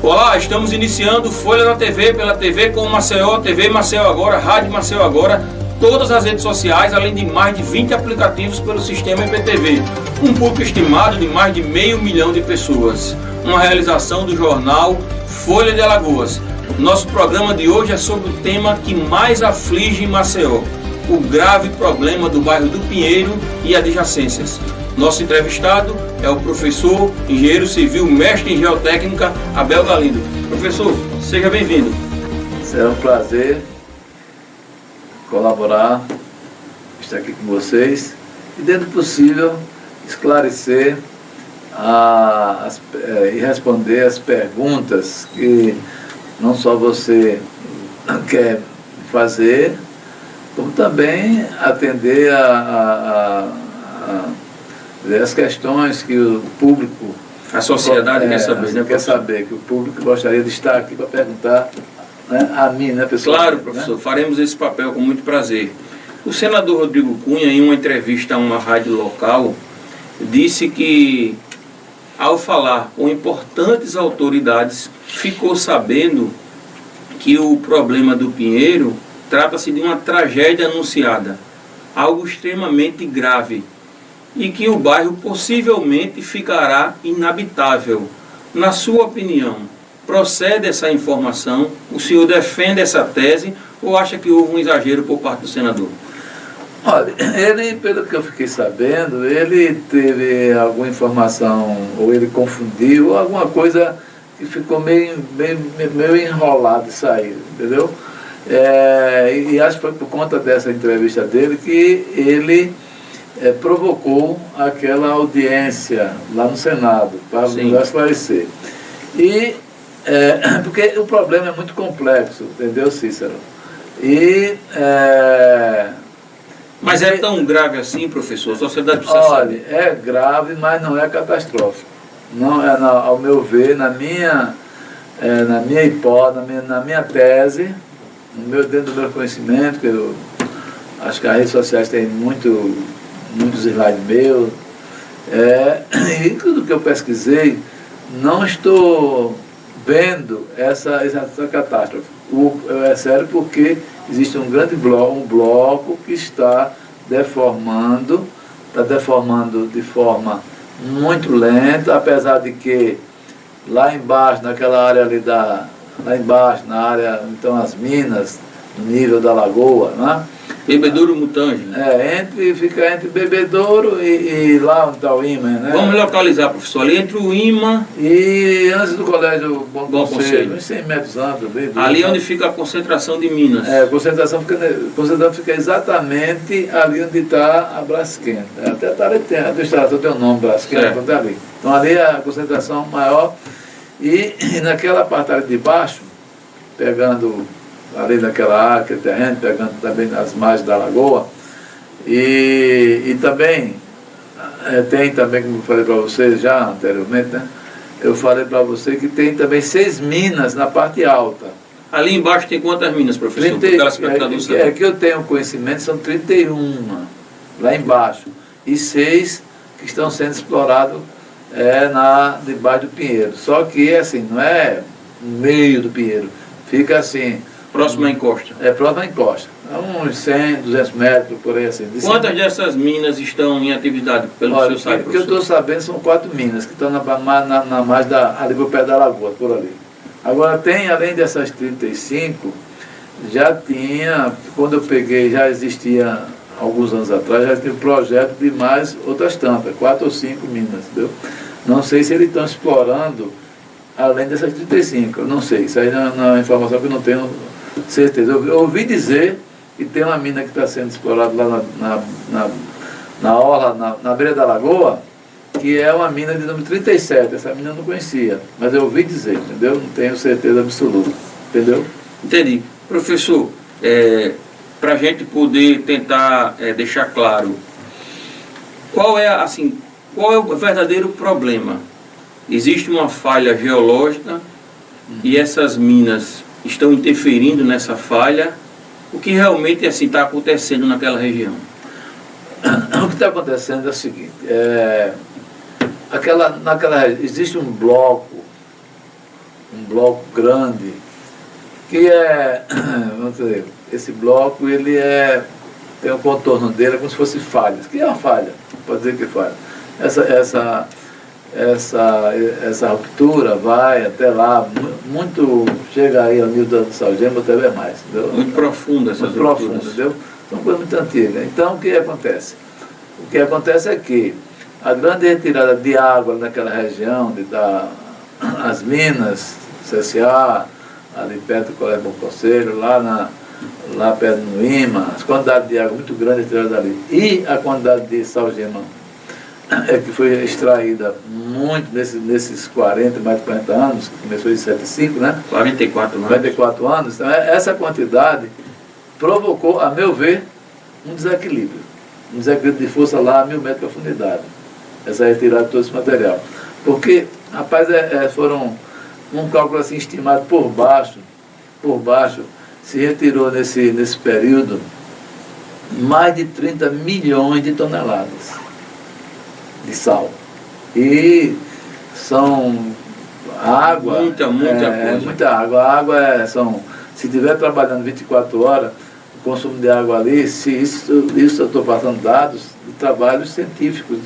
Olá, estamos iniciando Folha na TV, pela TV com Maceió, TV Maceió Agora, Rádio Maceió Agora, todas as redes sociais, além de mais de 20 aplicativos pelo sistema IPTV. Um público estimado de mais de 500 mil de pessoas. Uma realização do jornal Folha de Alagoas. Nosso programa de hoje é sobre o tema que mais aflige Maceió, o grave problema do bairro do Pinheiro e adjacências. Nosso entrevistado é o professor, engenheiro civil, mestre em geotécnica, Abel Galindo. Professor, seja bem-vindo. Será um prazer colaborar, estar aqui com vocês e, dentro do possível, esclarecer e responder as perguntas que não só você quer fazer, como também atender as questões que o público... A sociedade quer saber, né? Quer saber, que o público gostaria de estar aqui para perguntar, né, a mim, né, pessoal? Claro, professor, né? Faremos esse papel com muito prazer. O senador Rodrigo Cunha, em uma entrevista a uma rádio local, disse que, ao falar com importantes autoridades, ficou sabendo que o problema do Pinheiro trata-se de uma tragédia anunciada, algo extremamente grave, e que o bairro possivelmente ficará inabitável. Na sua opinião, procede essa informação? O senhor defende essa tese ou acha que houve um exagero por parte do senador? Olha, ele, pelo que eu fiquei sabendo, ele teve alguma informação, ou ele confundiu, ou alguma coisa que ficou meio enrolado isso aí, entendeu? E acho que foi por conta dessa entrevista dele que ele provocou aquela audiência lá no Senado, para nos esclarecer. Porque o problema é muito complexo, entendeu, Cícero? Mas é tão grave assim, professor? A sociedade precisa saber. Olha, é grave, mas não é catastrófico. Não é, ao meu ver, na minha hipótese, na minha tese, dentro do meu conhecimento, que eu acho que as redes sociais têm muitos slides meus, e tudo que eu pesquisei, não estou vendo essa catástrofe. É sério, porque existe um grande bloco que está deformando de forma muito lenta, apesar de que lá embaixo, naquela área ali lá embaixo, na área, então as minas, no nível da lagoa, né? Bebedouro Mutange. Fica entre Bebedouro e lá onde está o IMA, né? Vamos localizar, professor, ali entre o IMA e antes do colégio Bom Conselho, uns 100 metros antes. Ali onde fica a concentração de minas. A concentração fica exatamente ali onde está a Braskem. Até a administração tem o nome, Braskem, ali. Então ali é a concentração maior. E naquela parte ali de baixo, pegando ali naquela área, aquele terreno, pegando também nas margens da lagoa, e também tem também, como eu falei para vocês já anteriormente, né? Eu falei para você que tem também 6 minas na parte alta. Ali embaixo tem quantas minas, professor? Que eu tenho conhecimento, são 31 lá embaixo, e 6 que estão sendo explorados debaixo do Pinheiro. Só que assim, não é no meio do Pinheiro, fica assim... Próximo à encosta. Próximo à encosta. Uns 100, 200 metros, por aí assim. Quantas dessas minas estão em atividade pelo seu site, professor? O que eu estou sabendo são 4 minas que estão na margem ali por pé da lagoa, por ali. Agora tem, além dessas 35, já tinha, quando eu peguei, já existia, alguns anos atrás, já tinha um projeto de mais outras tantas, 4 ou 5 minas, entendeu? Não sei se eles estão explorando além dessas 35, eu não sei. Isso aí é uma informação que eu não tenho certeza. Eu ouvi dizer que tem uma mina que está sendo explorada lá na orla, na beira da lagoa, que é uma mina de número 37. Essa mina eu não conhecia, mas eu ouvi dizer, entendeu? Não tenho certeza absoluta, entendeu? Entendi. Professor, para a gente poder tentar deixar claro, qual é o verdadeiro problema? Existe uma falha geológica e essas minas estão interferindo nessa falha. O que realmente está acontecendo naquela região? O que está acontecendo é o seguinte, existe um um bloco grande, que é, vamos dizer, esse bloco ele tem o contorno dele como se fosse falhas, que é uma falha, pode dizer que é falha. Essa ruptura vai até lá, muito, chega aí ao nível do salgema, até bem mais. Entendeu? Muito profunda essas muito rupturas. profunda, entendeu? São coisas muito antigas. Então, o que acontece? O que acontece é que a grande retirada de água naquela região, as minas, CSA, ali perto do Colégio Bom Conselho, lá perto do Ima, as quantidades de água muito grandes retiradas dali, e a quantidade de salgema que foi extraída muito nesses 40, mais de 40 anos, que começou em 75, né? 44 anos. 44 anos. Então, essa quantidade provocou, a meu ver, um desequilíbrio de força lá a 1000 metros de profundidade. Essa retirada de todo esse material. Porque, rapaz, foram um cálculo assim estimado por baixo, se retirou nesse período mais de 30 milhões de toneladas de sal. E são água. Muita coisa. Muita água. A água se estiver trabalhando 24 horas, o consumo de água ali, isso eu estou passando dados de trabalhos científicos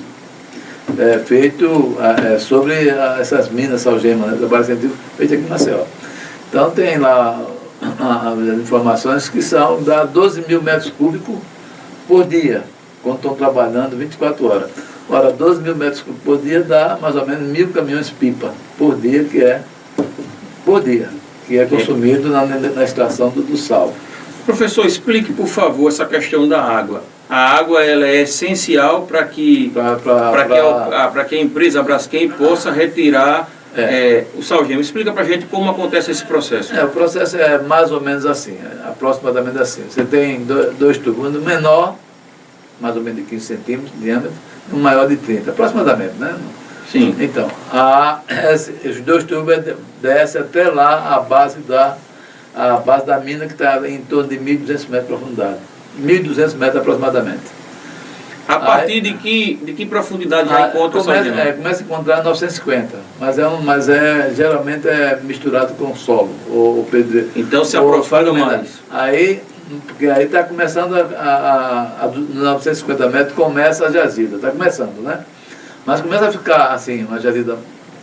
feito sobre essas minas salgema, né? Trabalho científico feito aqui em Maceió. Então tem lá as informações que são dá 12 mil metros cúbicos por dia, quando estão trabalhando 24 horas. Ora, 12 mil metros cúbicos por dia dá mais ou menos 1000 caminhões-pipa por dia, que é consumido na extração do sal. Professor, explique, por favor, essa questão da água. A água ela é essencial para que a empresa Braskem possa retirar o salgema. Explica para a gente como acontece esse processo. O processo é mais ou menos assim, aproximadamente assim. Você tem dois tubos, um menor, mais ou menos de 15 centímetros de diâmetro, e um maior de 30, aproximadamente, né? Sim. Então, os dois tubos descem até lá a base da mina, que está em torno de 1.200 metros de profundidade. 1.200 metros aproximadamente. A partir de que profundidade já encontra o salgema? Começa a encontrar 950, mas geralmente é misturado com solo, ou pedreiro. Então se aprofunda mais. Porque aí está começando a 950 metros, começa a jazida, está começando, né? Mas começa a ficar assim, uma jazida,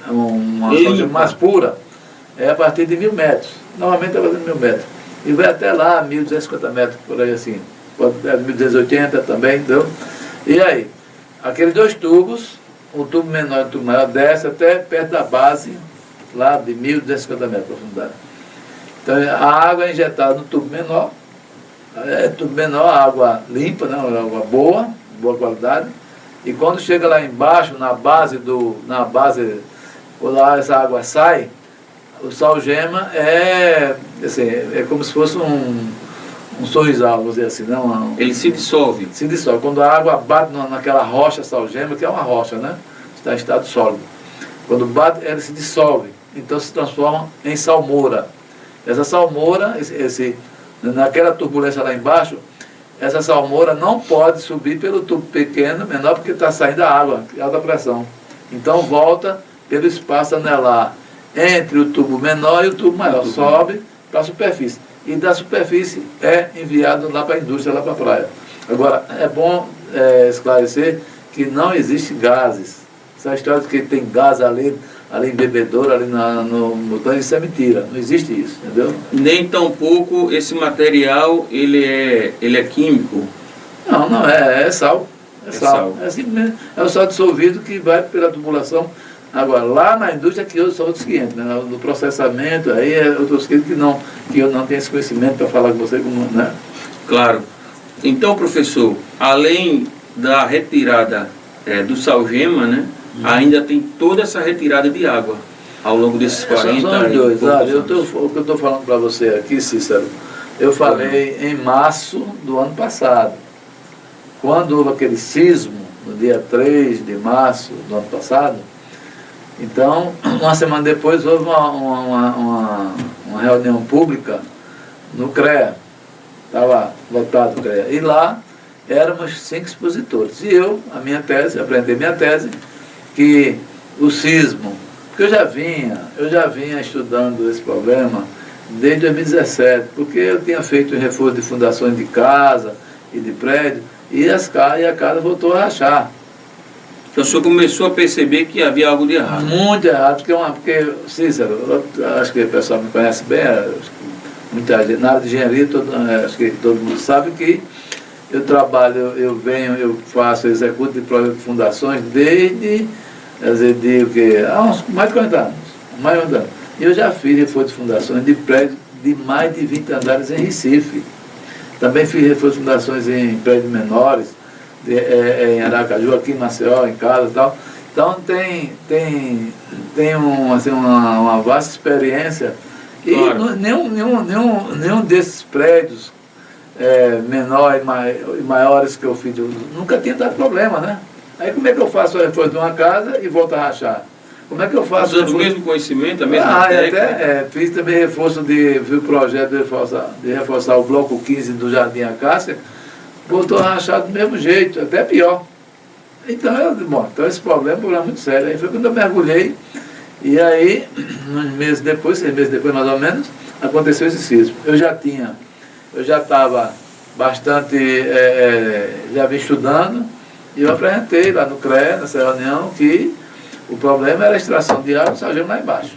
uma salgema mais pura, a partir de 1.000 metros. Normalmente é fazendo 1.000 metros. E vai até lá, 1.250 metros, por aí assim. Pode 1.280 também, entendeu? E aí, aqueles dois tubos, um tubo menor e um tubo maior, desce até perto da base, lá de 1.250 metros de profundidade. Então, a água é injetada no tubo menor, água limpa, né, água boa qualidade, e quando chega lá embaixo, na base, quando essa água sai, o salgema é como se fosse um sorrisal, vamos dizer assim. Não, ele se dissolve. Se dissolve. Quando a água bate naquela rocha salgema, que é uma rocha, né? Está em estado sólido. Quando bate, ela se dissolve. Então se transforma em salmoura. Essa salmoura, naquela turbulência lá embaixo, essa salmoura não pode subir pelo tubo pequeno, menor, porque está saindo a água, alta pressão. Então volta pelo espaço anelar entre o tubo menor e o tubo maior. Sobe para a superfície. E da superfície é enviado lá para a indústria, lá para a praia. Agora, é bom esclarecer que não existe gases. Essa história de que tem gás ali em bebedouro, ali no tanque, isso é mentira. Não existe isso, entendeu? Nem tampouco esse material, ele é químico? Não, é sal. É sal. É simplesmente, é o sal dissolvido que vai pela tubulação. Agora, lá na indústria que são outros 500, né? No processamento, aí é outros 500 que eu não tenho esse conhecimento para falar com você, né? Claro. Então, professor, além da retirada do salgema, né? Ainda tem toda essa retirada de água ao longo desses 40 são os dois, o que eu estou falando para você aqui, Cícero, eu falei em março do ano passado, quando houve aquele sismo, no dia 3 de março do ano passado. Então, uma semana depois houve uma reunião pública no CREA, estava lotado o CREA, e lá éramos 5 expositores. E eu, aprendi minha tese, que o sismo Porque eu já vinha estudando esse problema desde 2017, porque eu tinha feito o reforço de fundações de casa e de prédio, e a casa voltou a rachar. Então o senhor começou a perceber que havia algo de errado. Muito errado, porque Cícero, acho que o pessoal me conhece bem, muita gente, na área de engenharia, acho que todo mundo sabe que eu trabalho, eu faço, executo de projetos de fundações desde, há uns mais de 40 anos, mais de 40 anos. E eu já fiz reforço de fundações de prédios de mais de 20 andares em Recife. Também fiz reforço de fundações em prédios menores, em Aracaju, aqui em Maceió, em casa e tal. Então tem uma vasta experiência. E claro, nenhum desses prédios menores e maiores que eu fiz, nunca tinha dado problema, né? Aí como é que eu faço o reforço de uma casa e volto a rachar? Como é que eu faço? Usando o mesmo conhecimento, a mesma técnica? Fiz também reforço o projeto de reforçar o bloco 15 do Jardim Acácia, voltou a rachar do mesmo jeito, até pior. Então, então esse problema é um problema muito sério. Aí foi quando eu mergulhei, e aí, uns meses depois, 6 meses depois mais ou menos, aconteceu esse sismo. Eu já estava bastante, já vim estudando, e eu apresentei lá no CREA, nessa reunião, que o problema era a extração de água do sargento lá embaixo.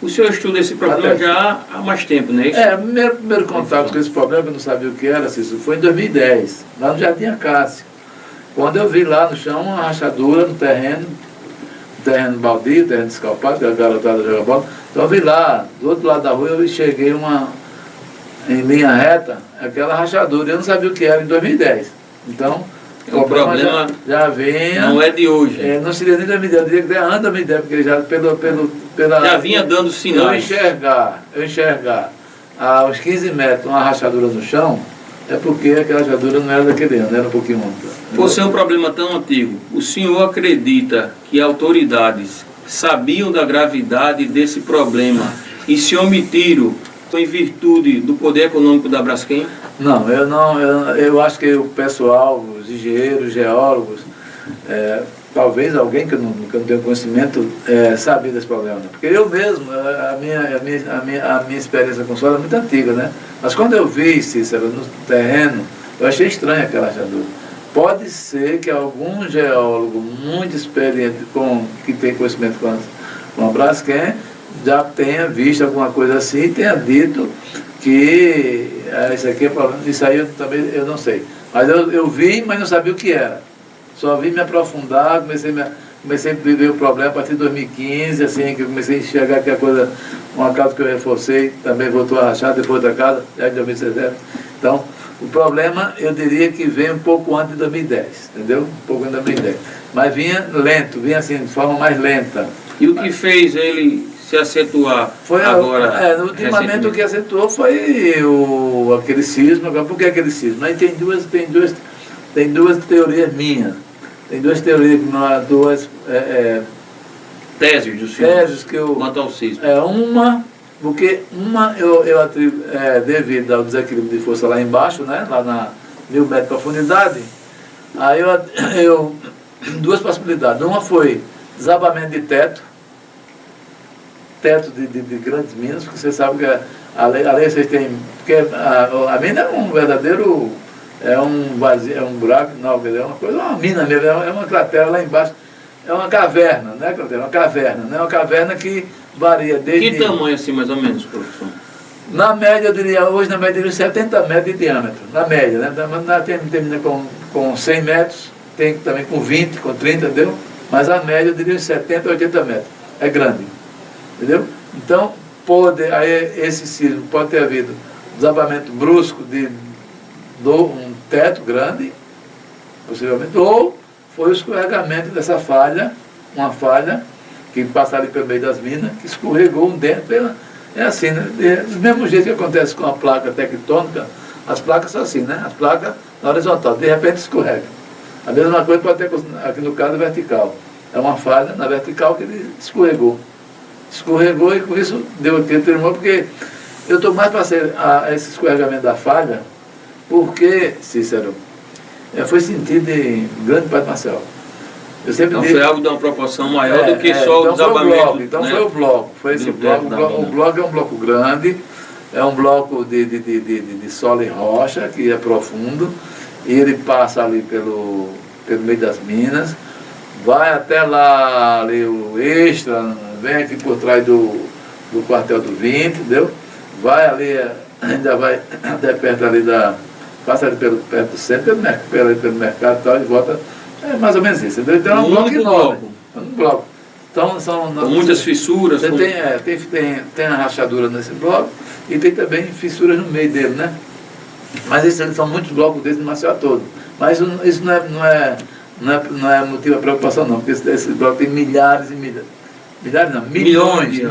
O senhor estuda esse problema já há mais tempo, não é isso? O primeiro contato com esse problema, que eu não sabia o que era, Cícero, foi em 2010, lá no Jardim Acácia. Quando eu vi lá no chão uma rachadura no terreno baldio, terreno descalpado, que a garotada joga bola. Então eu vi lá, do outro lado da rua, eu enxerguei em linha reta, aquela rachadura. Eu não sabia o que era em 2010. Então, o problema já vinha. Não é de hoje. Não seria nem 2010, eu diria que antes de 2010, porque ele já já vinha dando sinais. Eu enxergar a uns 15 metros uma rachadura no chão, é porque aquela rachadura não era daquele ano, era um pouquinho monta. Por ser um problema tão antigo, o senhor acredita que autoridades sabiam da gravidade desse problema e se omitiram em virtude do poder econômico da Braskem? Não, eu acho que o pessoal, os engenheiros, geólogos, talvez alguém que eu não tenho conhecimento, sabia desse problema. Porque eu mesmo, a minha experiência com solo é muito antiga, né? Mas quando eu vi, Cícero, no terreno, eu achei estranho aquela rachadura. Pode ser que algum geólogo muito experiente, que tem conhecimento com a Braskem, já tenha visto alguma coisa assim e tenha dito que isso aqui é problema. Isso aí eu não sei. Mas eu vi, mas não sabia o que era. Só vim me aprofundar, comecei a viver o problema a partir de 2015, assim, que eu comecei a enxergar que a coisa, uma casa que eu reforcei, também voltou a rachar, depois da casa, já em 2017. Então, o problema, eu diria que veio um pouco antes de 2010, entendeu? Um pouco antes de 2010. Mas vinha lento, vinha assim, de forma mais lenta. E o que fez ele se acentuar foi agora? Ultimamente o que acentuou foi aquele sismo. Por que aquele sismo? Aí tem duas teorias minhas. Tem duas teorias, teses do senhor. Teses que eu... Quanto ao sismo. Porque eu atribuo, devido ao desequilíbrio de força lá embaixo, né, lá na 1000 metros de profundidade, aí eu duas possibilidades. Uma foi desabamento de teto de grandes minas, porque você sabe que além vocês têm... Porque a mina é um verdadeiro... É um vazio, é um buraco, não, é uma coisa, uma mina mesmo, é uma cratera lá embaixo. É uma caverna, não é cratera, é uma caverna, né? Uma caverna que varia desde... Que tamanho assim, mais ou menos, professor? Na média, eu diria, hoje na média, eu diria 70 metros de diâmetro, na média, né? Termina com 100 metros, tem também com 20, com 30, entendeu? Mas a média, eu diria 70, 80 metros. É grande, entendeu? Então, esse sismo pode ter havido desabamento brusco de um teto grande, possivelmente, ou foi o escorregamento dessa falha, uma falha que passa ali pelo meio das minas, que escorregou dentro. É assim, né? Do mesmo jeito que acontece com a placa tectônica, as placas são assim, né? As placas na horizontal, de repente escorrega. A mesma coisa pode ter, aqui no caso, vertical. É uma falha na vertical que ele escorregou. Escorregou e com isso deu aquele tremor, porque eu estou mais para esse escorregamento da falha, porque, Cícero, foi sentido em grande parte do Maceió. Eu sempre então digo, foi algo de uma proporção maior do que só o desabamento. Então né? foi o bloco, foi esse bloco. O bloco é um bloco grande, é um bloco de solo e rocha, que é profundo, e ele passa ali pelo meio das minas, vai até lá, ali o Extra, vem aqui por trás do quartel do 20, entendeu? Vai ali, ainda vai até perto ali passa ali perto do centro, pelo mercado e tal, e volta. É mais ou menos isso, entendeu? Então é um bloco enorme. É um bloco. Então são. Com muitas fissuras. Tem a rachadura nesse bloco e tem também fissuras no meio dele, né? Mas esses são muitos blocos desses no Maceió todo. Mas isso não é motivo de preocupação, não, porque esse bloco tem milhares e milhares. Milhares não, milhões de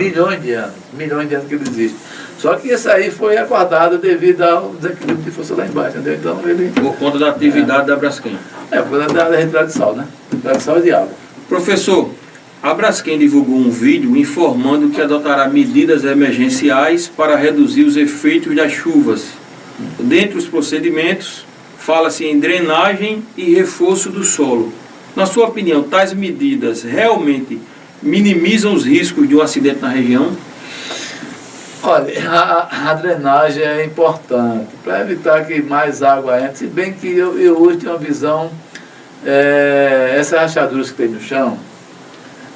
anos que ele existe. Só que esse aí foi acordado devido ao desequilíbrio de força lá embaixo, entendeu? Então ele... Por conta da atividade da Braskem. Por conta da retirada de sal, né? Retirada de sal e de água. Professor, a Braskem divulgou um vídeo informando que adotará medidas emergenciais para reduzir os efeitos das chuvas. Dentre os procedimentos, fala-se em drenagem e reforço do solo. Na sua opinião, tais medidas realmente minimizam os riscos de um acidente na região? Olha, a drenagem é importante para evitar que mais água entre, se bem que eu hoje tenho uma visão, essas rachaduras que tem no chão,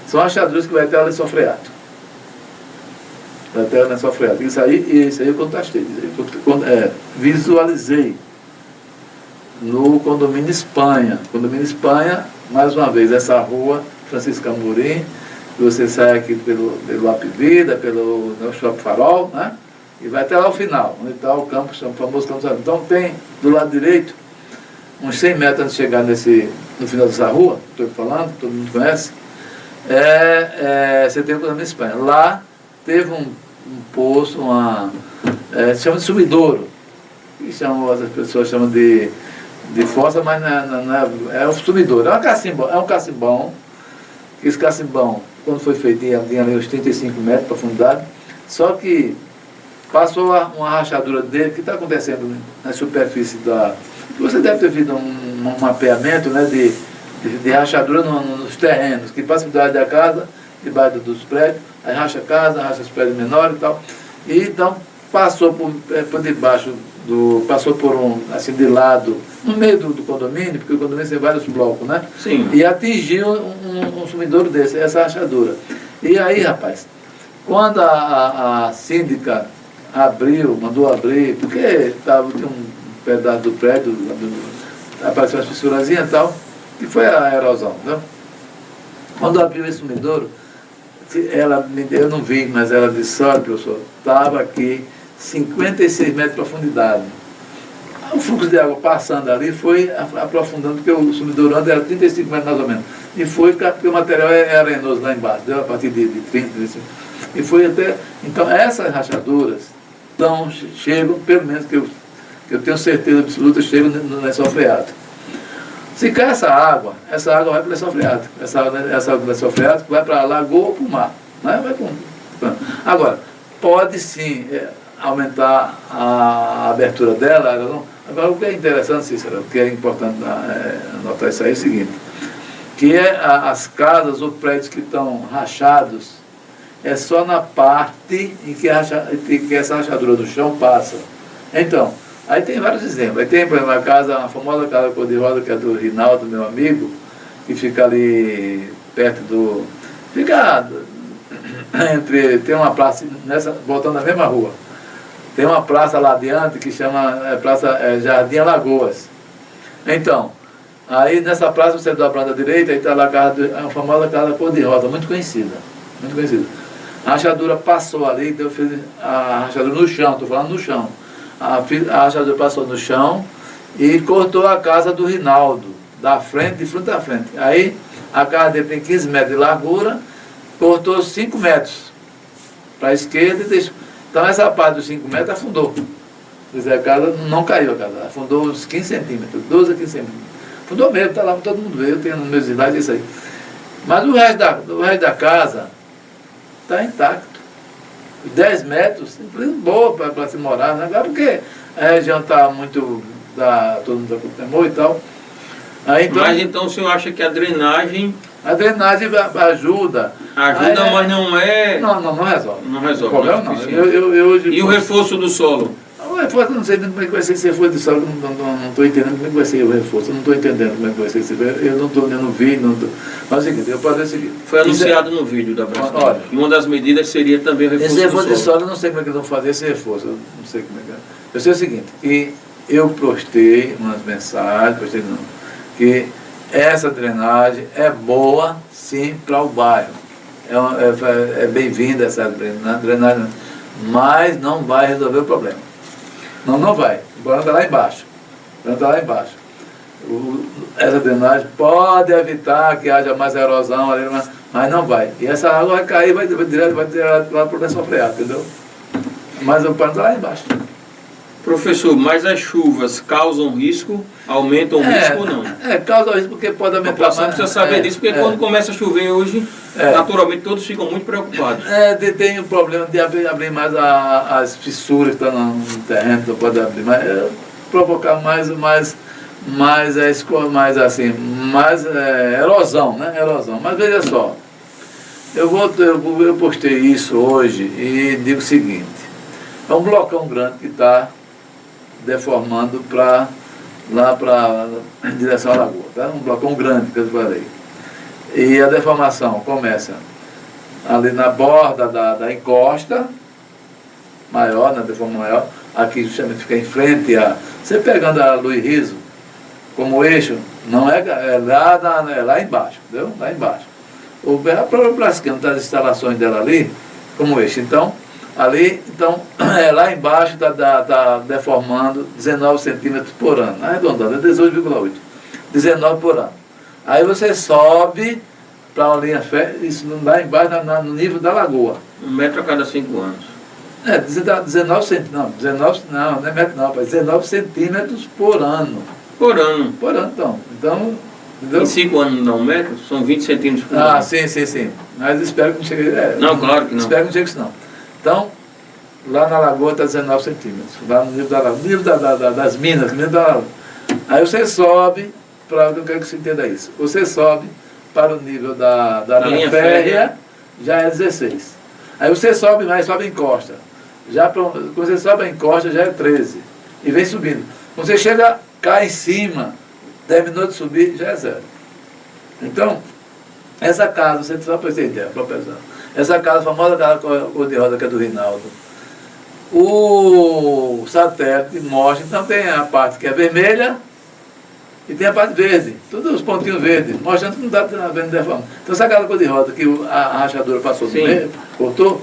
são rachaduras que vai ter lençol freático. Vai ter lençol freático. Isso aí eu contrastei, visualizei no condomínio Espanha. Condomínio Espanha, mais uma vez, essa rua, Francisco Amorim, você sai aqui pelo Apivida, pelo Shopping Farol, né? E vai até lá ao final, onde está o campus, o famoso campus. Então tem do lado direito, uns 100 metros antes de chegar no final dessa rua, estou falando, todo mundo conhece, você tem o condomínio Espanha. Lá teve um poço, se chama de sumidouro, que as pessoas chamam de fossa, mas não é um sumidouro, é um cacimbão, esse cacimbão, quando foi feito, tinha ali uns 35 metros de profundidade, só que passou uma rachadura dele, que está acontecendo na superfície Você deve ter feito um mapeamento, né, de rachadura nos terrenos, que passa por debaixo da casa, debaixo dos prédios, aí racha a casa, racha os prédios menores e tal. E então passou por debaixo passou por assim, de lado, no meio do condomínio, porque o condomínio tem vários blocos, né? Sim. E atingiu um sumidouro desse, essa rachadura. E aí, rapaz, quando a síndica mandou abrir, porque tinha um pedaço do prédio, apareceu uma fissurazinha e tal, e foi a erosão, né? Quando abriu esse sumidouro, eu não vi, mas ela disse, olha, professor, estava aqui 56 metros de profundidade. O fluxo de água passando ali foi aprofundando, porque o sumidouro antes era 35 metros mais ou menos. E foi porque o material é arenoso lá embaixo, deu a partir de 30, 35. E foi até... Então essas rachaduras chegam, pelo menos que eu tenho certeza absoluta, chegam no lençol freático. Se cai essa água vai para o lençol freático. Essa água do lençol freático vai para a lagoa ou para o mar. Né? Agora, pode sim aumentar a abertura dela. Agora, o que é interessante, Cícero, o que é importante anotar isso aí é o seguinte, que as casas ou prédios que estão rachados, é só na parte em que essa rachadura do chão passa. Então, aí tem vários exemplos. Aí tem, por exemplo, a famosa casa cor-de-rosa, que é do Rinaldo, meu amigo, que fica ali perto tem uma praça, voltando na mesma rua, tem uma praça lá adiante que chama Jardim Alagoas. Então, aí nessa praça você dobra à direita, aí está lá a famosa casa cor-de-rosa, muito conhecida. A rachadura passou ali, então eu fiz a rachadura no chão, estou falando no chão. A rachadura passou no chão e cortou a casa do Rinaldo, de frente à frente. Aí a casa dele tem 15 metros de largura, cortou 5 metros para a esquerda e deixou. Então essa parte dos 5 metros afundou. Quer dizer, a casa não caiu, afundou uns 15 centímetros, 12 a 15 centímetros. Afundou mesmo, está lá, todo mundo vê, eu tenho nos meus slides isso aí. Mas o resto da casa está intacto. 10 metros, boa para se morar, né? Porque a região está muito, todo mundo está com temor e tal. Aí, então, mas então o senhor acha que a drenagem... A drenagem ajuda. Ajuda, mas não é... Não resolve. Não resolve. O problema não. E o reforço do solo? O reforço, eu não sei como é que vai ser esse reforço do solo, não estou entendendo como é que vai ser o reforço, eu não estou entendendo como é que vai ser esse reforço, eu não estou olhando o vídeo, mas é o seguinte, eu posso dizer o seguinte. Foi anunciado no vídeo da Braskem. Olha, e uma das medidas seria também o reforço do solo. Esse reforço do solo, eu não sei como é que eles vão fazer esse reforço, eu não sei como é que é. Eu sei o seguinte, que eu postei umas mensagens, que essa drenagem é boa, sim, para o bairro. É bem-vinda essa drenagem, mas não vai resolver o problema. Não vai. O problema está lá embaixo. Essa drenagem pode evitar que haja mais erosão ali, mas não vai. E essa água vai cair, vai direto lá para o lençol freático, entendeu? Mas o problema está lá embaixo. Professor, mas as chuvas causam risco, aumentam o risco ou não? Causa risco porque pode aumentar. A população precisa saber disso, porque quando começa a chover hoje, naturalmente todos ficam muito preocupados. Tem o problema de abrir mais as fissuras que estão no terreno, então pode abrir mais, provocar mais erosão, né? Erosão. Mas veja só, eu postei isso hoje e digo o seguinte, é um blocão grande que está deformando lá para em direção à lagoa, tá? Um blocão grande que eu falei. E a deformação começa ali na borda da encosta maior, na deformação maior, aqui justamente fica em frente a... Você pegando a Luiz Riso como eixo, não é lá embaixo, entendeu? Lá embaixo. A própria Braskem das instalações dela ali, como eixo. Então, lá embaixo está deformando 19 centímetros por ano, arredondando, é 18,8. 19 por ano. Aí você sobe para uma linha férrea, isso lá embaixo, no nível da lagoa. 1 metro a cada 5 anos. 19 centímetros, não é metro não, 19 centímetros por ano. Por ano? Por ano, então entendeu? Em 5 anos não dá 1 metro? São 20 centímetros por ano. Sim. Mas espero que não chegue... não, claro que não. Espero que não chegue isso não. Então, lá na lagoa está 19 centímetros, lá no nível da lagoa, no nível das minas, no nível da lagoa. Aí você sobe, eu quero que você entenda isso, você sobe para o nível da linha férrea, já é 16. Aí você sobe mais, sobe a encosta. Quando você sobe a encosta, já é 13. E vem subindo. Quando você chega cá em cima, terminou de subir, já é 0. Então, essa casa, você só para ter ideia, essa casa, a famosa casa cor-de-rosa que é do Rinaldo, o satélite mostra, então tem a parte que é vermelha e tem a parte verde, todos os pontinhos verdes, mostrando que não está vendo deformado. Então essa casa cor-de-rosa que a rachadura passou do meio, cortou,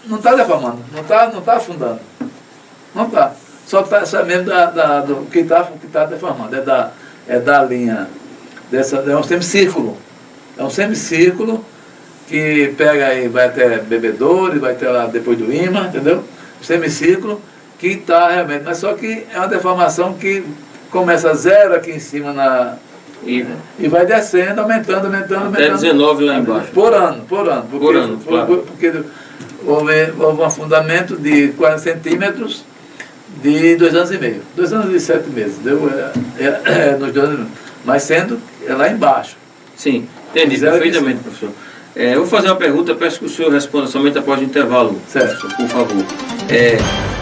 não está deformando, não está afundando. Não está. Só está mesmo do que está deformando. É da linha, é um semicírculo. É um semicírculo que pega aí, vai até Bebedouro, vai até lá depois do IMA, entendeu? Um semicírculo que está realmente, mas só que é uma deformação que começa 0 aqui em cima e vai descendo, aumentando. Até 19 lá embaixo. Por ano. Claro. Porque houve um afundamento de 40 centímetros de 2 anos e meio. 2 anos e 7 meses. Deu, nos 2 anos, mas sendo lá embaixo. Sim, entendi perfeitamente, professor. Eu vou fazer uma pergunta, peço que o senhor responda somente após o intervalo. Certo. Por favor.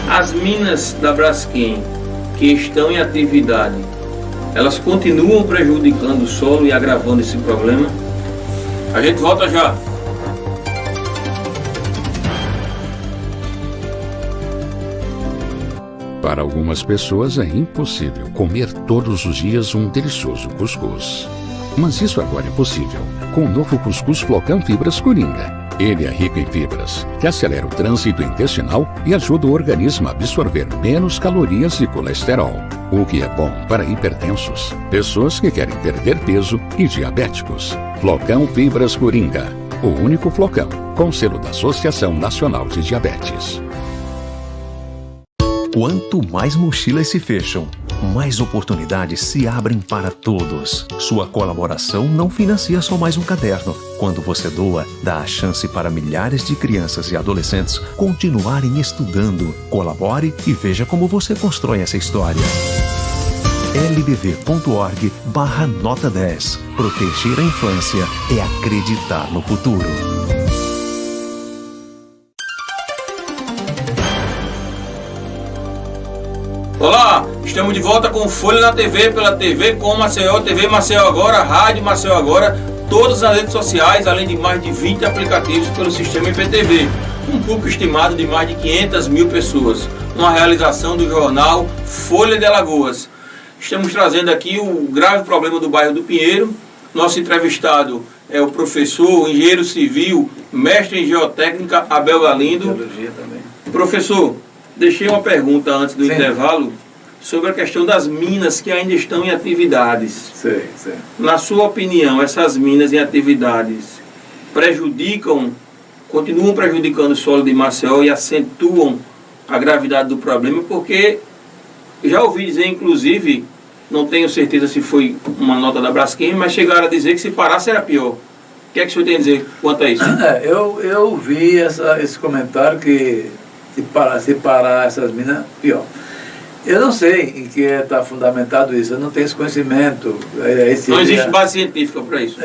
As minas da Braskem que estão em atividade, elas continuam prejudicando o solo e agravando esse problema? A gente volta já. Para algumas pessoas é impossível comer todos os dias um delicioso cuscuz. Mas isso agora é possível com o novo cuscuz Flocão Fibras Coringa. Ele é rico em fibras, que acelera o trânsito intestinal e ajuda o organismo a absorver menos calorias e colesterol, o que é bom para hipertensos, pessoas que querem perder peso e diabéticos. Flocão Fibras Coringa, o único flocão com selo da Associação Nacional de Diabetes. Quanto mais mochilas se fecham, mais oportunidades se abrem para todos. Sua colaboração não financia só mais um caderno. Quando você doa, dá a chance para milhares de crianças e adolescentes continuarem estudando. Colabore e veja como você constrói essa história. lbv.org/nota 10. Proteger a infância é acreditar no futuro. Olá, estamos de volta com Folha na TV, pela TV com Maceió, TV Maceió Agora, Rádio Maceió Agora, todas as redes sociais, além de mais de 20 aplicativos pelo sistema IPTV. Um público estimado de mais de 500 mil pessoas. Uma realização do jornal Folha de Alagoas. Estamos trazendo aqui o grave problema do bairro do Pinheiro. Nosso entrevistado é o professor, o engenheiro civil, mestre em geotécnica, Abel Galindo. Geologia também. Professor, deixei uma pergunta antes do intervalo sobre a questão das minas que ainda estão em atividades. Sim. Na sua opinião, essas minas em atividades continuam prejudicando o solo de Maceió e acentuam a gravidade do problema? Porque já ouvi dizer, inclusive, não tenho certeza se foi uma nota da Braskem, mas chegaram a dizer que se parasse era pior. O que é que o senhor tem a dizer quanto a isso? Eu vi esse comentário que se parar essas minas, pior. Eu não sei em que está fundamentado isso, eu não tenho esse conhecimento. Não existe base científica para isso?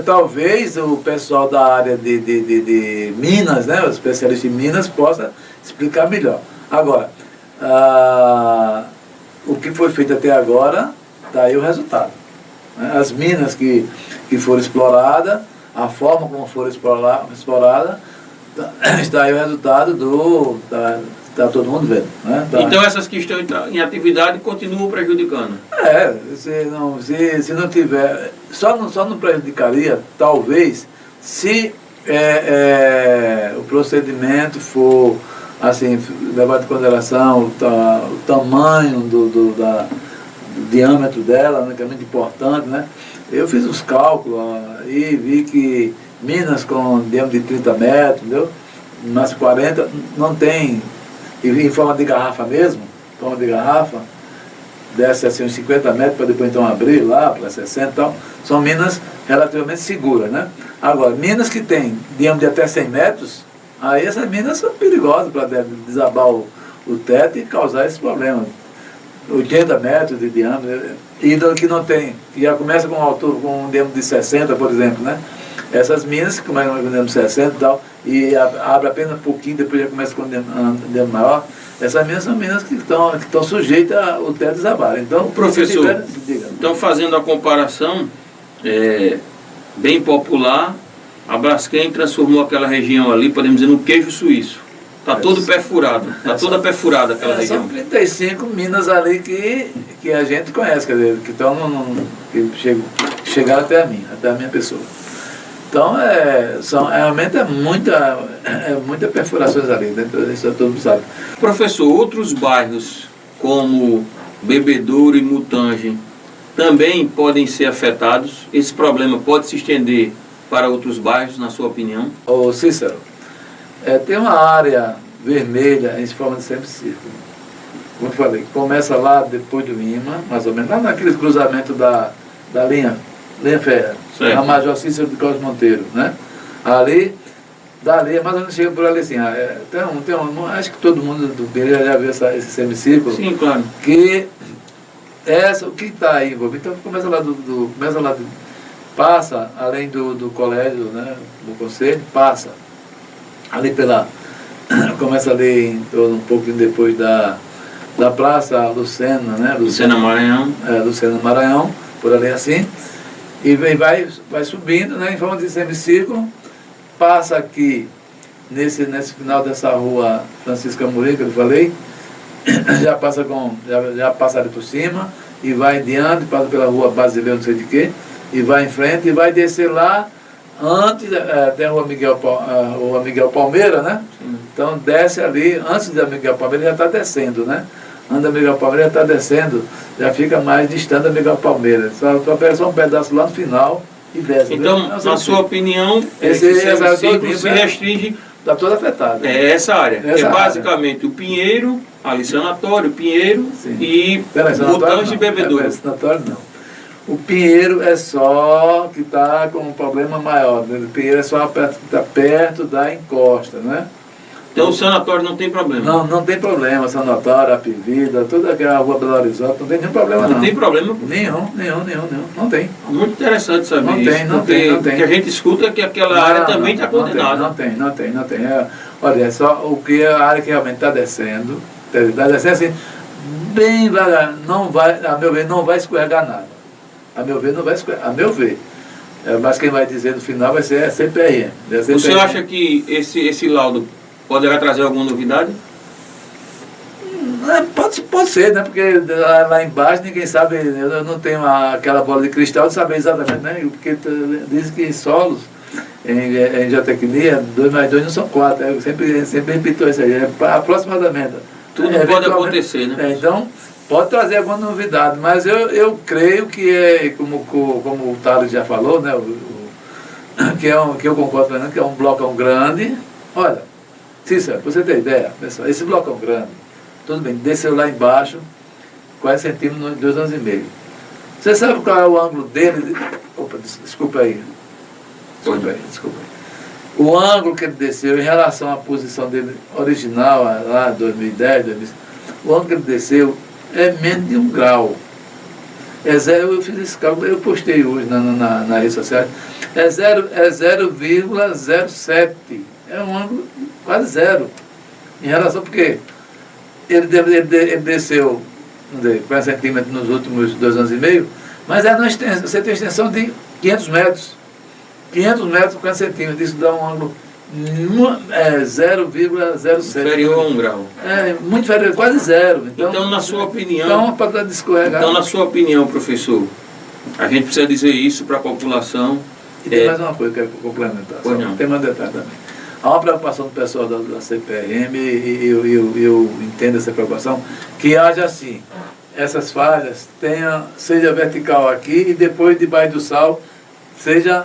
Talvez o pessoal da área de Minas, né, os especialistas em Minas, possa explicar melhor. Agora, o que foi feito até agora, está aí o resultado. As minas que foram exploradas, a forma como foram exploradas, está aí o resultado está todo mundo vendo. Né? Então essas que estão em atividade continuam prejudicando? Se não tiver, só não prejudicaria, talvez, se o procedimento for assim, levado em consideração o tamanho do diâmetro dela, né, que é muito importante, né? Eu fiz uns cálculos e vi que minas com diâmetro de 30 metros, entendeu? Mas 40 não tem, em forma de garrafa mesmo, desce assim uns 50 metros para depois então abrir lá para 60 e tal, são minas relativamente seguras, né? Agora, minas que tem diâmetro de até 100 metros, aí essas minas são perigosas para desabar o teto e causar esse problema. 80 metros de diâmetro, e que não tem, que já começa com um diâmetro de 60, por exemplo, né? Essas minas que começam com um diâmetro de 60 e tal, e abre apenas um pouquinho, depois já começa com um diâmetro maior, essas minas são minas que estão sujeitas ao teto desabar. Então, professor, então fazendo a comparação, bem popular, a Braskem transformou aquela região ali, podemos dizer, no queijo suíço. Está todo perfurado, está toda perfurada aquela região. São 35 minas ali que a gente conhece, quer dizer, que chegaram até a minha pessoa. Então, realmente muita perfurações ali, né? Isso todo mundo sabe. Professor, outros bairros como Bebedouro e Mutange também podem ser afetados? Esse problema pode se estender para outros bairros, na sua opinião? Ô Cícero, tem uma área vermelha em forma de semicírculo. Como eu falei, começa lá depois do IMA, mais ou menos, lá naquele cruzamento da linha férrea, a Major Cícero de Cosme Monteiro, né? Dali, mais ou menos chega por ali assim, acho que todo mundo do Pinheiro já viu esse semicírculo. Sim, claro. Que o que está aí envolvido, então passa, além do colégio, né, do conselho, passa ali começa ali um pouquinho depois da Praça Lucena, né? Lucena Maranhão. Lucena Maranhão, por ali assim, e vai subindo, né, em forma de semicírculo, passa aqui, nesse final dessa rua Francisco Amorim, que eu falei, já passa ali por cima, e vai adiante, passa pela rua Basileu, não sei de quê, e vai em frente, e vai descer lá, antes, tem a rua Miguel Palmeira, né? Então desce ali, antes da Miguel Palmeira já está descendo, né? Antes da Miguel Palmeira já está descendo, já fica mais distante da Miguel Palmeira. Só um pedaço lá no final e desce. Então, na sua opinião, esse ciclo se restringe... Está toda afetada. É essa área. Basicamente o Pinheiro, ali Sanatório, Pinheiro. Sim. E Mutange e Bebedouro. Sanatório não. O Pinheiro é só que está com um problema maior. Né? O Pinheiro é só que está perto da encosta, né? Então o sanatório não tem problema? Não, não tem problema. Sanatório, Apivida, toda aquela rua Belo Horizonte, não tem nenhum problema não. Não tem problema? Nenhum. Não tem. Muito interessante saber Não isso. tem, não porque tem, não tem. O que a gente escuta é que aquela área também está condenada. Não tem. Olha, só o que a área que realmente está descendo assim, bem vagar, não vai, a meu ver, não vai escorregar nada. A meu ver, não vai escorregar. A meu ver. Mas quem vai dizer no final vai ser a CPRM. O senhor acha que esse laudo poderá trazer alguma novidade? Pode ser, né? Porque lá embaixo ninguém sabe, eu não tenho aquela bola de cristal de saber exatamente, né? Porque dizem que solos em geotecnia, 2 mais 2 não são 4. Eu sempre repito isso aí, aproximadamente. Tudo pode acontecer, né? Então, pode trazer alguma novidade, mas eu creio que como o Thales já falou, né? Que eu concordo com ele, que é um blocão grande. Olha, Cícero, pra você ter ideia, pessoal, esse blocão grande, tudo bem, desceu lá embaixo, 40 centímetros em 2 anos e meio. Você sabe qual é o ângulo dele? Opa, desculpa aí. O ângulo que ele desceu em relação à posição dele original, lá em 2010, o ângulo que ele desceu é menos de 1 grau. Eu fiz esse cálculo, eu postei hoje na rede social. É 0,07. É um ângulo quase zero. Em relação, porque ele desceu 40 centímetros nos últimos 2 anos e meio, mas você tem extensão de 500 metros. 500 metros, 40 centímetros. Isso dá um ângulo 0,07. Inferior a 1 grau. Muito inferior, quase zero. Então, na sua opinião... Então, para escorregar... Então, na sua opinião, professor, a gente precisa dizer isso para a população... E tem mais uma coisa que eu quero complementar. Tem mais detalhe também. Há uma preocupação do pessoal da CPRM, e eu entendo essa preocupação, que haja assim, essas falhas seja vertical aqui e depois debaixo do sal seja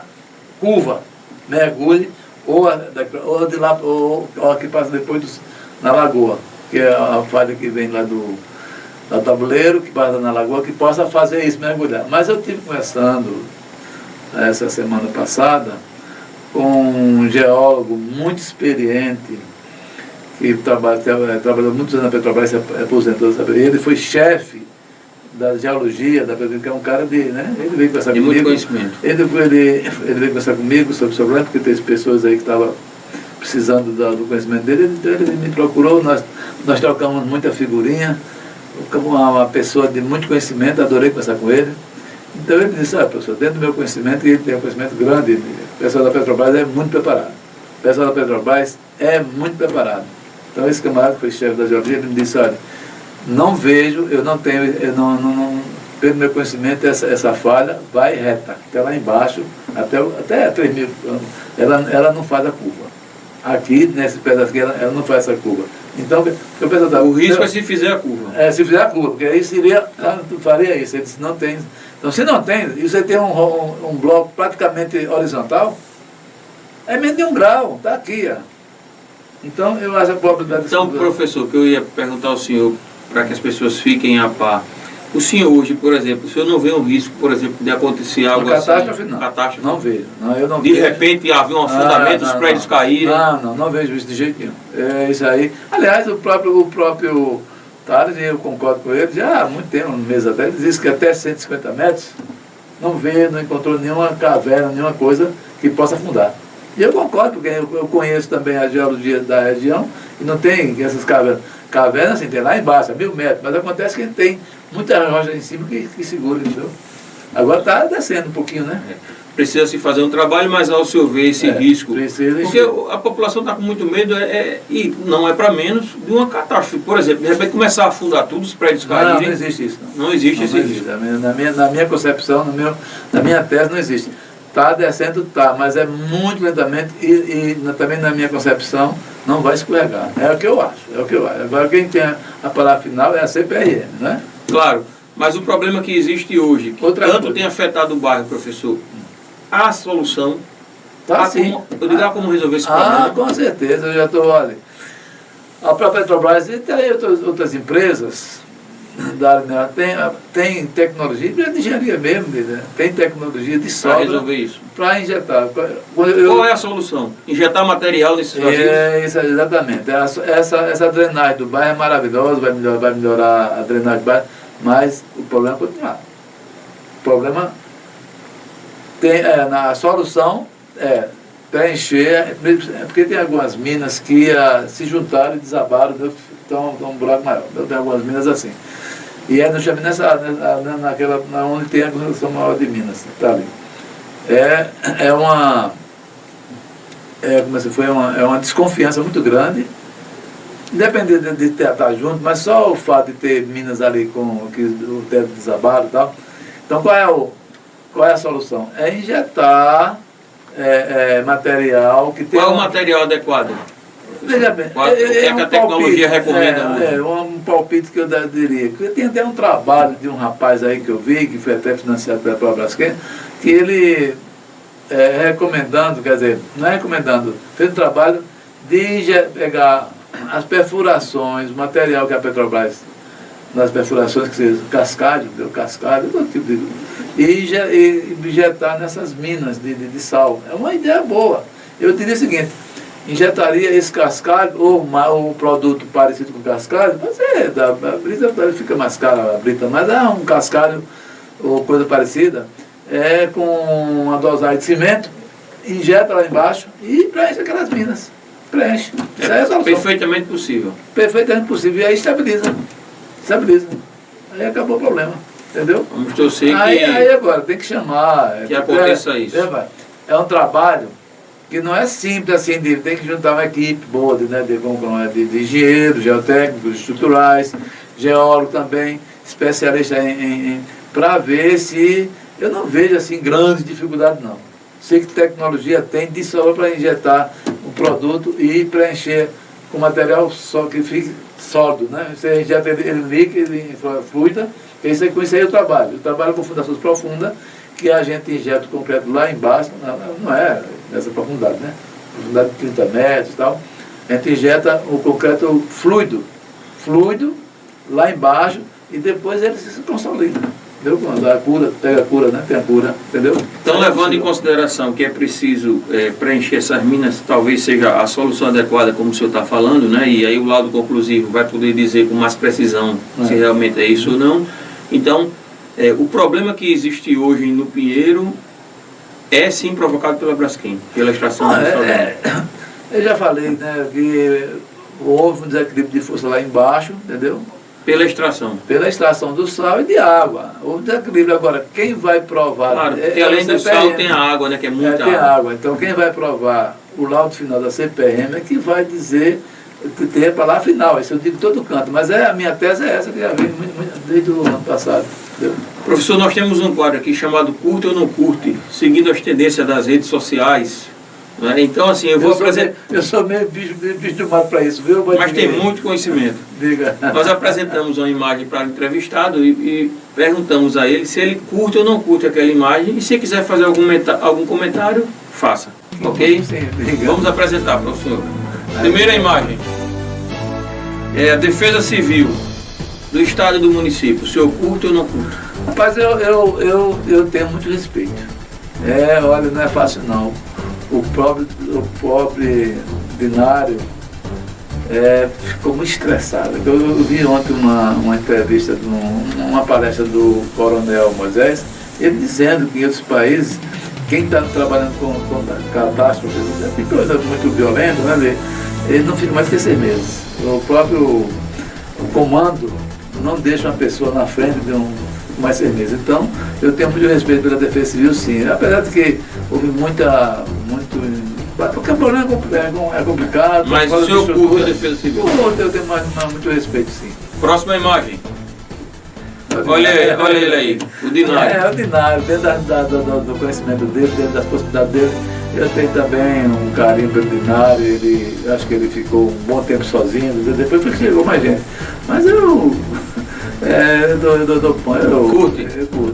curva, mergulhe, ou de lá, ou que passa depois na lagoa, que é a falha que vem lá do tabuleiro, que passa na lagoa, que possa fazer isso, mergulhar. Mas eu estive conversando essa semana passada com um geólogo muito experiente, que trabalhou muitos anos na Petrobras, se aposentou, sabe? Ele foi chefe da geologia da Petrobras, que é um cara ele veio conversar comigo. Muito conhecimento. Ele veio conversar comigo sobre o problema, porque tem pessoas aí que estavam precisando do conhecimento dele. Ele me procurou, nós trocamos muita figurinha, uma pessoa de muito conhecimento, adorei conversar com ele. Então ele disse, professor, dentro do meu conhecimento, e ele tem um conhecimento grande, o pessoal da Petrobras é muito preparado. O pessoal da Petrobras é muito preparado. Então esse camarada que foi chefe da geologia, ele me disse, olha, não vejo, pelo meu conhecimento, essa falha vai reta, até lá embaixo, até 3 mil anos, ela não faz a curva. Aqui, nesse pedaço aqui, ela não faz essa curva. Então, o risco é se fizer a curva. Se fizer a curva, porque aí faria isso. Ele disse, não tem. Então, se não tem, e você tem um bloco praticamente horizontal, é menos de 1 grau, está aqui. Então, eu acho a probabilidade... Então, professor, que eu ia perguntar ao senhor, para que as pessoas fiquem a par. O senhor hoje, por exemplo, o senhor não vê um risco, por exemplo, de acontecer algo catástrofe, assim? Não. Catástrofe? Não vejo. Não, eu não de vejo. repente haver um afundamento, os prédios caírem? Não vejo isso de jeito nenhum. É isso aí. Aliás, o próprio Thales, eu concordo com ele, já há muito tempo, um mês atrás, ele disse que até 150 metros não encontrou nenhuma caverna, nenhuma coisa que possa afundar. E eu concordo, porque eu conheço também a geologia da região, e não tem essas cavernas. Caverna, assim, tem lá embaixo, a 1000 metros, mas acontece que tem muita rocha em cima que segura, entendeu? Agora está descendo um pouquinho, né? Precisa se fazer um trabalho, mas ao seu ver esse risco. Precisa. Porque a população está com muito medo, e não é para menos, de uma catástrofe. Por exemplo, de repente começar a afundar tudo, os prédios caírem. Não existe isso. Não existe esse risco. Na minha concepção, na minha tese, não existe. Está descendo, mas é muito lentamente e também na minha concepção não vai escorregar. É o que eu acho. Agora quem tem a palavra final é a CPRM, né? Claro, mas o problema que existe hoje, que tanto tem afetado o bairro, professor, a solução, sim. Como resolver esse problema? Com certeza, eu já estou, olha, a própria Petrobras e tem outras empresas, da área mineral tem tecnologia, de engenharia mesmo, né? Tem tecnologia de sobra para resolver isso. Para injetar. Qual é a solução? Injetar material nesses vazios? Isso, exatamente. Essa drenagem do bairro é maravilhosa, vai melhorar a drenagem do bairro, mas o problema é continuar. O problema na solução é preencher, porque tem algumas minas que se juntaram e desabaram, então um buraco maior. Tem algumas minas assim. E aí nós chamamos naquela onde tem a concentração maior de minas, tá ali. É uma desconfiança muito grande, independente de estar junto, mas só o fato de ter minas ali com o teto desabado e tal. Então qual é a solução? É injetar material que tem... Qual é o material adequado? Veja bem, o que a tecnologia recomenda? Um palpite que eu diria. Porque tem até um trabalho de um rapaz aí que eu vi, que foi até financiado pela Braskem, que ele recomendando, quer dizer, não é recomendando, fez um trabalho de pegar as perfurações, o material que a Petrobras, nas perfurações, que seja cascalho, todo tipo de... e injetar nessas minas de sal. É uma ideia boa. Eu diria o seguinte, injetaria esse cascalho, ou um produto parecido com cascalho, mas a brita fica mais cara, a brita, mas um cascalho ou coisa parecida, com uma dosagem de cimento, injeta lá embaixo e preenche aquelas minas. Preenche. Isso aí é a solução. Perfeitamente possível. Perfeitamente possível. E aí estabiliza. Aí acabou o problema. Entendeu? Vamos torcer aí agora, tem que chamar. Que aconteça isso. É um trabalho que não é simples assim, tem que juntar uma equipe boa de engenheiros, geotécnicos, estruturais, geólogos também, especialistas para ver se... Eu não vejo assim grandes dificuldades, não. Sei que tecnologia tem de sobra para injetar um produto e preencher com material só que fique sólido, né? Você injeta ele líquido, ele fluida, com isso aí eu trabalho. Eu trabalho com fundações profundas, que a gente injeta o concreto lá embaixo, não é nessa profundidade, né? Profundidade de 30 metros e tal. A gente injeta o concreto fluido lá embaixo e depois ele se consolida. Entendeu? Quando a cura, pega a cura, né? Tem a cura, entendeu? Então, levando em consideração que é preciso preencher essas minas, talvez seja a solução adequada, como o senhor está falando, né? E aí o lado conclusivo vai poder dizer com mais precisão se realmente é isso ou não. Então, o problema que existe hoje no Pinheiro é sim provocado pela Braskem, pela extração do sal. Eu já falei, né, que houve um desequilíbrio de força lá embaixo, entendeu? Pela extração. Pela extração do sal e de água. Houve desequilíbrio. Agora, quem vai provar... Claro, porque além do sal tem a água, né, que é muita tem água. Água. Então, quem vai provar o laudo final da CPM é que vai dizer que tem a palavra final. Isso eu digo em todo canto. Mas a minha tese é essa, que já vem desde o ano passado. Entendeu? Professor, nós temos um quadro aqui chamado Curte ou Não Curte, seguindo as tendências das redes sociais. Né? Então, assim, eu sou meio bicho do mato para isso, viu? Mas tem muito conhecimento. Diga. Nós apresentamos uma imagem para o entrevistado e perguntamos a ele se ele curte ou não curte aquela imagem, e se quiser fazer algum comentário, faça. Ok? Sim, vamos apresentar, professor. Primeira imagem é a Defesa Civil do Estado e do município. O senhor curte ou não curte? Rapaz, eu tenho muito respeito. Olha, não é fácil não. O pobre Dinário ficou muito estressado. Eu vi ontem uma entrevista, uma palestra do Coronel Moisés, ele dizendo que em outros países, quem está trabalhando com catástrofe, tem coisa muito violenta, né? Ele não fica mais que 6 meses. O próprio comando não deixa uma pessoa na frente de mais 6 meses. Então, eu tenho muito respeito pela Defesa Civil, sim. Apesar de que houve muito... Porque o problema é complicado. Mas o senhor curte a Defesa Civil? Eu tenho muito respeito, sim. Próxima imagem. Olha ele aí, o Dinário. O Dinário, dentro do conhecimento dele, dentro das possibilidades dele. Eu tenho também um carinho pelo Dinário, acho que ele ficou um bom tempo sozinho, depois foi que chegou mais gente. Mas eu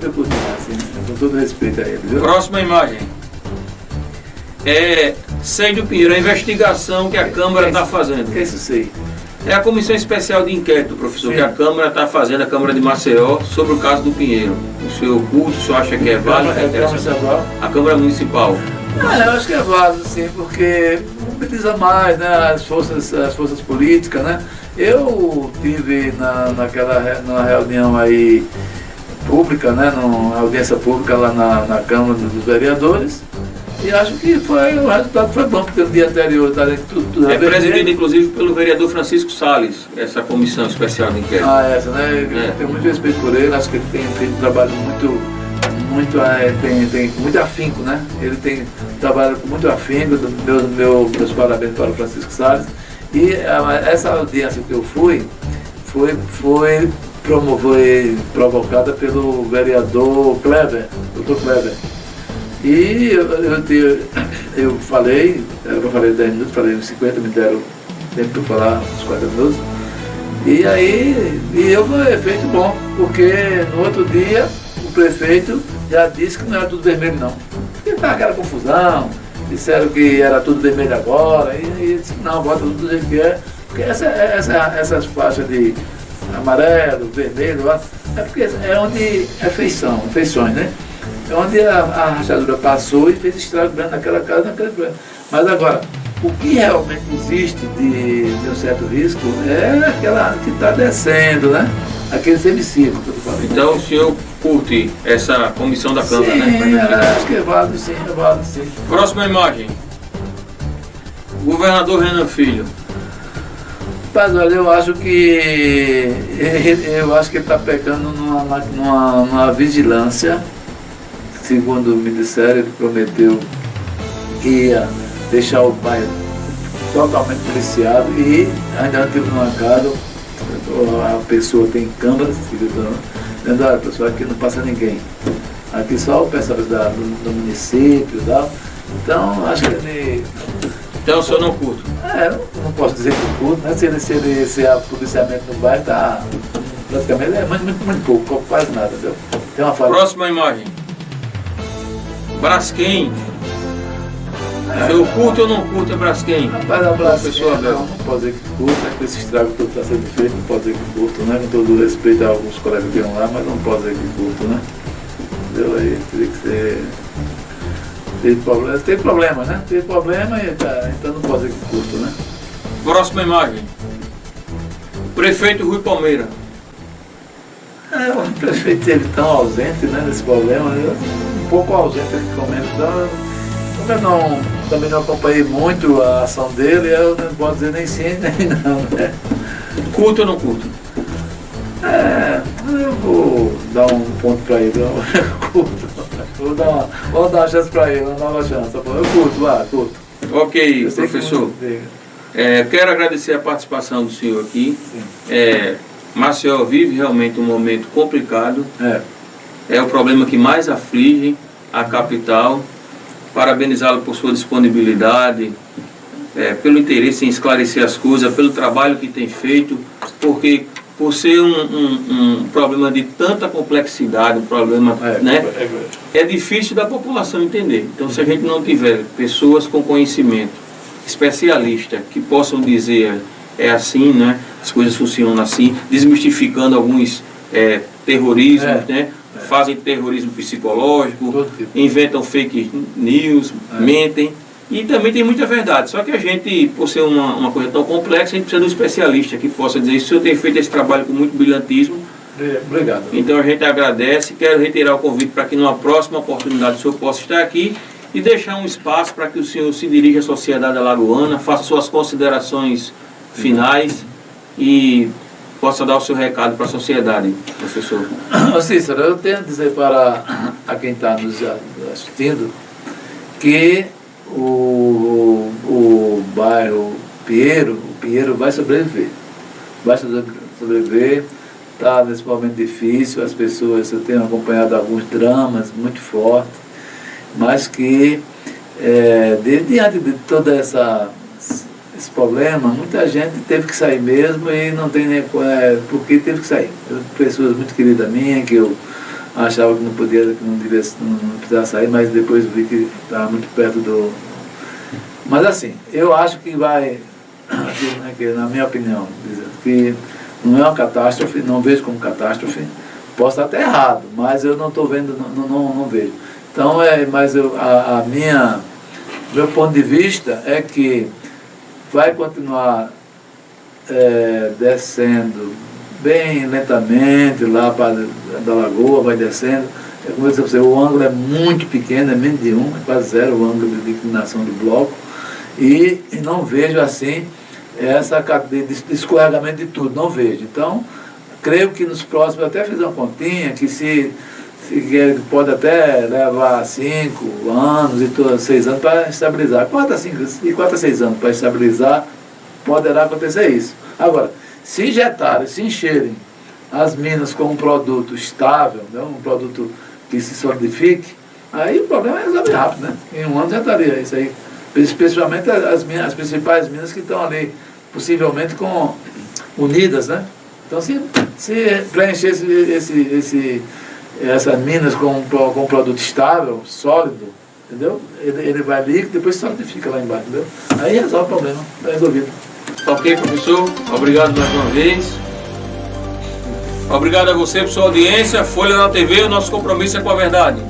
curto assim, com todo respeito a ele. Viu? Próxima imagem. Sei do Pinheiro, a investigação que a Câmara está fazendo. Que é isso, sei? É a comissão especial de inquérito, professor, Sim. que a Câmara está fazendo, a Câmara de Maceió, sobre o caso do Pinheiro. O senhor curte, o senhor acha que é válido? É a Câmara Estadual? A Câmara Municipal. Eu acho que é válido, sim, porque mobiliza mais, né, as forças políticas, né? Eu tive numa reunião aí pública, né, numa audiência pública lá na Câmara dos Vereadores, e acho que o resultado foi bom, porque no dia anterior tudo É presidida, inclusive, pelo vereador Francisco Salles, essa comissão especial de inquérito. Essa, né? Eu tenho muito respeito por ele, acho que ele tem feito um trabalho tem muito afinco, né? Ele tem trabalhado com muito afinco, meus parabéns para o Francisco Salles. E essa audiência que eu foi provocada pelo vereador Kleber, doutor Kleber. E eu falei 10 minutos, falei uns 50, me deram tempo para falar uns 40 minutos. E aí, foi efeito bom, porque no outro dia o prefeito já disse que não era tudo vermelho não. Porque estava aquela confusão, disseram que era tudo vermelho agora, e disse, não, bota tudo do jeito que é. Porque essas faixas de amarelo, vermelho, é porque é onde é feições, né? É onde a rachadura passou e fez estrago grande naquela casa, naquele problema. Mas agora, o que realmente existe de um certo risco é aquela que está descendo, né? Aquele semicírculo que eu tô falando. Então o senhor curte essa comissão da Câmara, Sim, né? acho que é válido sim, é válido sim. Próxima imagem. Governador Renan Filho. Mas olha, eu acho que ele está pecando numa vigilância. Segundo me disseram, ele prometeu que ia deixar o bairro totalmente policiado e ainda não tive numa casa, a pessoa tem câmeras, dizendo, olha pessoal, aqui não passa ninguém. Aqui só o pessoal do município e tal. Então acho que ele. Então o senhor não curte? Não posso dizer que eu curto, né? Se o policiamento no bairro está praticamente muito pouco, quase nada, entendeu? Tem uma falha. Próxima imagem. Braskem. Eu curto ou não curto a Braskem? Rapaz, a Braskem, não pode dizer que curto, né? Com esse estrago todo que está sendo feito, não pode dizer que curto, né? Com todo o respeito a alguns colegas que iam lá, mas não pode dizer que curto, né? Entendeu? Aí teria que ser. Tem problema, né? Tem problema, então não pode dizer que curto, né? Próxima imagem. Prefeito Rui Palmeira. O prefeito ele tão ausente, né, nesse problema, um pouco ausente aqui no momento. Então, também não acompanhei muito a ação dele, eu não posso dizer nem sim, nem não, né? Curto ou não curto? Eu vou dar um ponto para ele, eu curto. Vou dar uma chance para ele, uma nova chance. Eu curto, curto. Ok, professor. Quero agradecer a participação do senhor aqui. Maceió vive realmente um momento complicado. É o problema que mais aflige a capital. Parabenizá-lo por sua disponibilidade, pelo interesse em esclarecer as coisas, pelo trabalho que tem feito, porque por ser um problema de tanta complexidade, um problema, é difícil da população entender. Então, se a gente não tiver pessoas com conhecimento, especialistas, que possam dizer é assim, né? As coisas funcionam assim, desmistificando alguns terrorismos, né? Fazem terrorismo psicológico, inventam fake news, mentem, e também tem muita verdade. Só que a gente, por ser uma coisa tão complexa, a gente precisa de um especialista que possa dizer isso. O senhor tem feito esse trabalho com muito brilhantismo. Obrigado. Então a gente agradece, quero reiterar o convite para que numa próxima oportunidade o senhor possa estar aqui e deixar um espaço para que o senhor se dirija à sociedade alagoana, faça suas considerações finais e possa dar o seu recado para a sociedade, professor. Cícero, eu tenho a dizer para quem está nos assistindo que o bairro Pinheiro vai sobreviver. Vai sobreviver, está nesse momento difícil, as pessoas, eu tenho acompanhado alguns dramas muito fortes, mas que diante de todo esse problema, muita gente teve que sair mesmo e não tem nem porque teve que sair. Pessoas muito queridas minhas, que eu achava que não precisava sair, mas depois vi que estava muito perto do... Mas assim, eu acho que vai alternativo, né, que na minha opinião, que não é uma catástrofe, não vejo como catástrofe, posso estar até errado, mas eu não estou vendo, não vejo. Então, meu ponto de vista é que vai continuar descendo bem lentamente lá da lagoa, vai descendo. Como eu disse para você, o ângulo é muito pequeno, é menos de 1, é quase zero o ângulo de inclinação do bloco. E não vejo assim essa de escorregamento de tudo, não vejo. Então, creio que nos próximos, eu até fiz uma continha que se pode até levar 5 anos e 6 anos para estabilizar. 4 a 6 anos para estabilizar, poderá acontecer isso. Agora, se injetarem, se encherem as minas com um produto estável, né, um produto que se solidifique, aí o problema resolve rápido, né? Em 1 ano já estaria isso aí. Especialmente as principais minas que estão ali, possivelmente unidas, né? Então, se preencher essas minas com um produto estável, sólido, entendeu? Ele vai líquido, depois solidifica lá embaixo, entendeu? Aí resolve o problema, está resolvido. Ok, professor, obrigado mais uma vez. Obrigado a você por sua audiência. Folha na TV, o nosso compromisso é com a verdade.